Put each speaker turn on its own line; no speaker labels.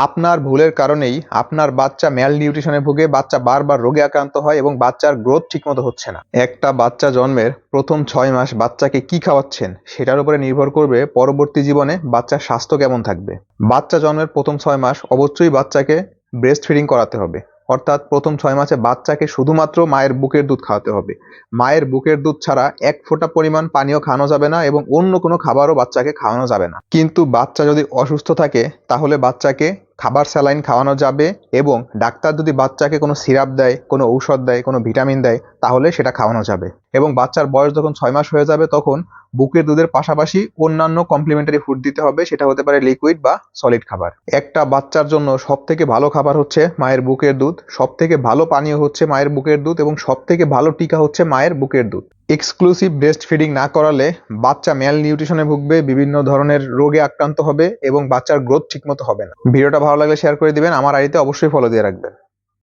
আপনার ভুলের কারণেই আপনার বাচ্চা ম্যাল নিউট্রিশনে ভুগে, বাচ্চা বারবার রোগে আক্রান্ত হয় এবং বাচ্চার গ্রোথ ঠিকমতো হচ্ছে না। একটা বাচ্চা জন্মের প্রথম 6 মাস বাচ্চাকে কি খাওয়াচ্ছেন সেটার উপরে নির্ভর করবে পরবর্তী জীবনে বাচ্চার স্বাস্থ্য কেমন থাকবে। বাচ্চা জন্মের প্রথম 6 মাস অবশ্যই বাচ্চাকে ব্রেস্ট ফিডিং করাতে হবে, অর্থাৎ প্রথম 6 মাসে বাচ্চাকে শুধুমাত্র মায়ের বুকের দুধ খাওয়াতে হবে। মায়ের বুকের দুধ ছাড়া এক ফোঁটা পরিমাণ পানীয় খাওয়ানো যাবে না এবং অন্য কোনো খাবারও বাচ্চাকে খাওয়ানো যাবে না। কিন্তু বাচ্চা যদি অসুস্থ থাকে তাহলে বাচ্চাকে খাবার স্যালাইন খাওয়ানো যাবে এবং ডাক্তার যদি বাচ্চাকে কোনো সিরাপ দেয়, কোনো ঔষধ দেয়, কোনো ভিটামিন দেয় তাহলে সেটা খাওয়ানো যাবে। এবং বাচ্চার বয়স যখন 6 মাস হয়ে যাবে তখন বুকের দুধের পাশাপাশি অন্যান্য কমপ্লিমেন্টারি ফুড দিতে হবে, সেটা হতে পারে লিকুইড বা সলিড খাবার। একটা বাচ্চার জন্য সব থেকে ভালো খাবার হচ্ছে মায়ের বুকের দুধ, সব থেকে ভালো পানীয় হচ্ছে মায়ের বুকের দুধ এবং সব থেকে ভালো টিকা হচ্ছে মায়ের বুকের দুধ। এক্সক্লুসিভ ব্রেস্ট ফিডিং না করালে বাচ্চা ম্যাল নিউট্রিশনে ভুগবে, বিভিন্ন ধরনের রোগে আক্রান্ত হবে এবং বাচ্চার গ্রোথ ঠিকমতো হবে না। ভিডিওটা ভালো লাগলে শেয়ার করে দিবেন, আমার আইডিতে অবশ্যই ফলো দিয়ে রাখবেন।